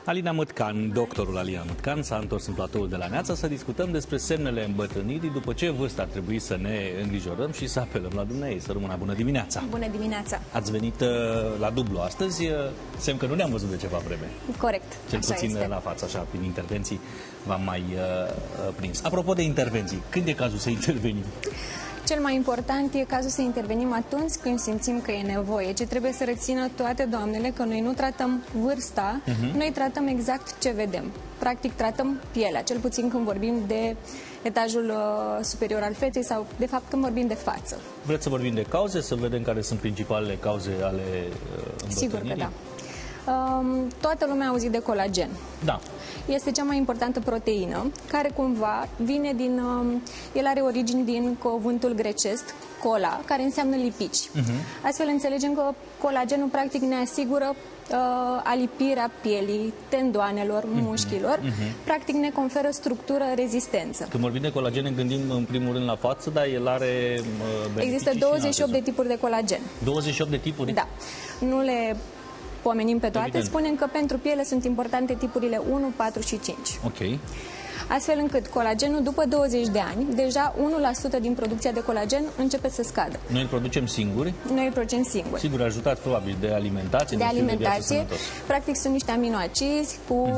Alina Mătcan, doctorul Alina Mătcan, s-a întors în platoul de la Neața să discutăm despre semnele îmbătrânirii, după ce vârstă ar trebui să ne îngrijorăm și să apelăm la dumneavoastră. Să rămână bună dimineața! Bună dimineața! Ați venit la dublu astăzi, semn că nu ne-am văzut de ceva vreme. Corect, cel așa puțin este. La față, așa, prin intervenții v-am mai prins. Apropo de intervenții, când e cazul să intervenim? Cel mai important e cazul să intervenim atunci când simțim că e nevoie. Ce trebuie să rețină toate doamnele, că noi nu tratăm vârsta, noi tratăm exact ce vedem. Practic tratăm pielea, cel puțin când vorbim de etajul superior al feței sau, de fapt, când vorbim de față. Vreți să vorbim de cauze, să vedem care sunt principalele cauze ale îmbătrânirii? Sigur că da. Toată lumea a auzit de colagen. Da. Este cea mai importantă proteină, care cumva vine din... el are origini din cuvântul grecesc, cola, care înseamnă lipici. Astfel înțelegem că colagenul practic ne asigură alipirea pielii, tendoanelor, mușchilor, practic ne conferă structură, rezistență. Când vorbim de colagen ne gândim în primul rând la față, dar el are Există 28 de tipuri de colagen. 28 de tipuri? Da. Nu le pomenim pe toate, Evident. spunem că pentru piele sunt importante tipurile 1, 4 și 5. Ok. Astfel încât colagenul, după 20 de ani, deja 1% din producția de colagen începe să scadă. Noi îl producem singuri? Noi îl producem singuri. Sigur, ajutați probabil de alimentație, De stil viață alimentație, sănătos. practic sunt niște aminoacizi cu,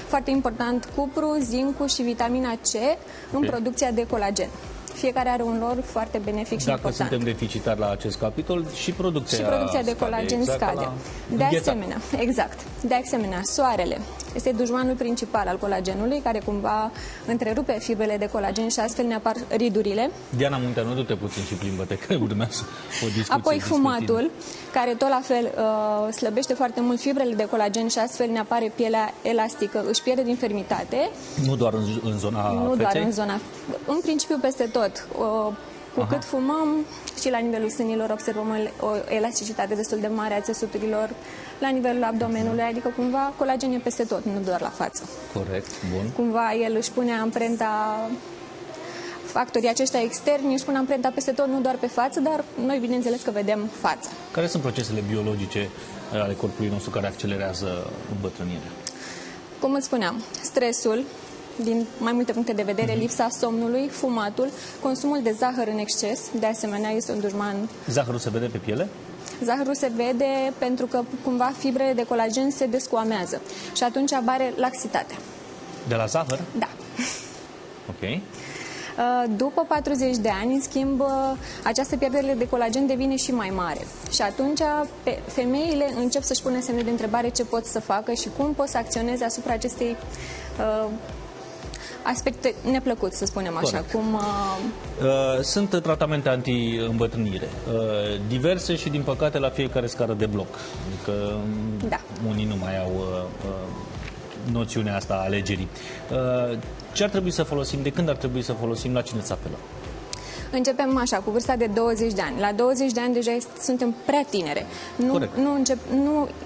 foarte important, cupru, zincul și vitamina C în producția de colagen. Fiecare are un rol foarte benefic și Dacă important. suntem deficitari la acest capitol, și producția de colagen scade. De asemenea, exact. De asemenea, soarele este dușmanul principal al colagenului, care cumva întrerupe fibrele de colagen și astfel ne apar ridurile. Diana Munteanu, du-te puțin și plimbă-te, că urmează o discuție. Apoi fumatul, care tot la fel slăbește foarte mult fibrele de colagen și astfel ne apare pielea elastică, își pierde din fermitate. Nu doar în zona Nu feței? doar în zona, în principiu peste tot. Cu cât fumăm și la nivelul sânilor observăm o elasticitate destul de mare a țesuturilor, la nivelul abdomenului, adică cumva colagen e peste tot, nu doar la față. Corect, bun. Cumva el își pune amprenta, factorii aceștia externi își pun amprenta peste tot, nu doar pe față, dar noi bineînțeles că vedem fața. Care sunt procesele biologice ale corpului nostru care accelerează îmbătrânirea? Cum îți spuneam, stresul, din mai multe puncte de vedere, lipsa somnului, fumatul, consumul de zahăr în exces, de asemenea este un dușman. Zahărul se vede pe piele? Zahărul se vede pentru că cumva fibrele de colagen se descoamează și atunci apare laxitatea. De la zahăr? Da. Ok. După 40 de ani, în schimb, această pierdere de colagen devine și mai mare. Și atunci femeile încep să-și pune semne de întrebare ce pot să facă și cum pot să acționeze asupra acestei aspecte neplăcut, să spunem așa. Corect. Cum, Sunt tratamente anti-îmbătrânire, diverse și, din păcate, la fiecare scară de bloc. Adică Da. unii nu mai au noțiunea asta a alegerii. Ce ar trebui să folosim, de când ar trebui să folosim, la cine să apelăm? Începem așa, cu vârsta de 20 de ani. La 20 de ani deja suntem prea tinere.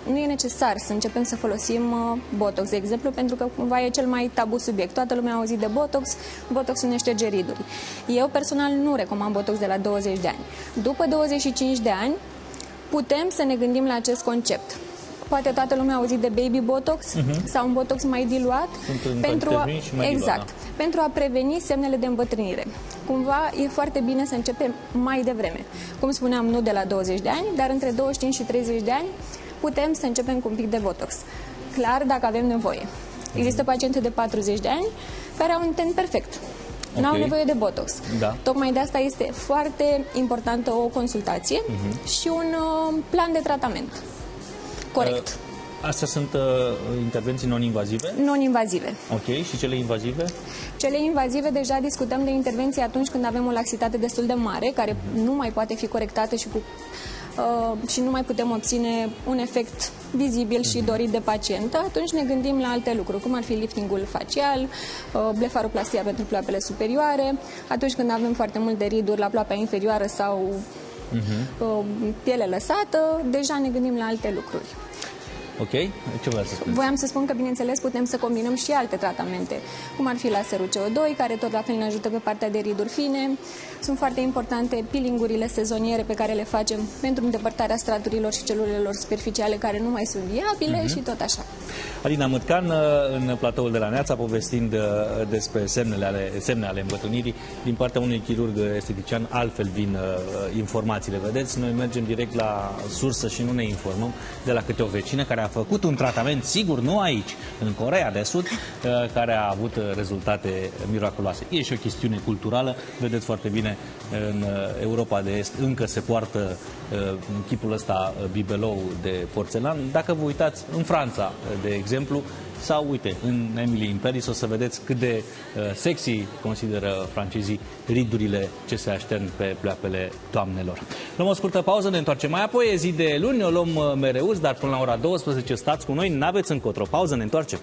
Nu e necesar să începem să folosim Botox, de exemplu, pentru că cumva e cel mai tabu subiect. Toată lumea a auzit de Botox, Botoxul ne șterge riduri. Eu personal nu recomand Botox de la 20 de ani. După 25 de ani putem să ne gândim la acest concept. Poate toată lumea a auzit de baby botox sau un botox mai diluat pentru a preveni semnele de îmbătrânire. Cumva e foarte bine să începem mai devreme. Cum spuneam, nu de la 20 de ani, dar între 25 și 30 de ani putem să începem cu un pic de botox. Clar, dacă avem nevoie. Există paciente de 40 de ani care au un ten perfect. Nu au nevoie de botox. Da. Tocmai de asta este foarte importantă o consultație și un plan de tratament. Corect. Astea sunt intervenții non-invazive? Non-invazive. Ok. Și cele invazive? Cele invazive, deja discutăm de intervenții atunci când avem o laxitate destul de mare, care nu mai poate fi corectată și nu mai putem obține un efect vizibil și dorit de pacient. Atunci ne gândim la alte lucruri, cum ar fi liftingul facial, blefaroplastia pentru ploapele superioare, atunci când avem foarte mult de riduri la ploapa inferioară sau piele lăsată, deja ne gândim la alte lucruri. Ok? Ce vreau să spun? Voiam să spun că, bineînțeles, putem să combinăm și alte tratamente, cum ar fi laserul CO2, care tot la fel ne ajută pe partea de riduri fine. Sunt foarte importante peelingurile sezoniere pe care le facem pentru îndepărtarea straturilor și celulelor superficiale care nu mai sunt viabile și tot așa. Alina Mâtcan în platoul de la Neața, povestind despre semne ale îmbătrânirii. Din partea unui chirurg estetician altfel vin informațiile. Vedeți, noi mergem direct la sursă și nu ne informăm de la câte o vecină care a făcut un tratament, sigur, nu aici, în Coreea de Sud, care a avut rezultate miraculoase. E și o chestiune culturală. Vedeți foarte bine, în Europa de Est încă se poartă în chipul ăsta bibelou de porțelan. Dacă vă uitați în Franța, de exemplu, sau, uite, în Emily in Paris, o să vedeți cât de sexy consideră francezii ridurile ce se aștern pe pleoapele doamnelor. Luăm o scurtă pauză, ne întoarcem mai apoi. E zi de luni, o luăm mereuți, dar până la ora 12 stați cu noi, n-aveți încotro. Pauză, ne întoarcem.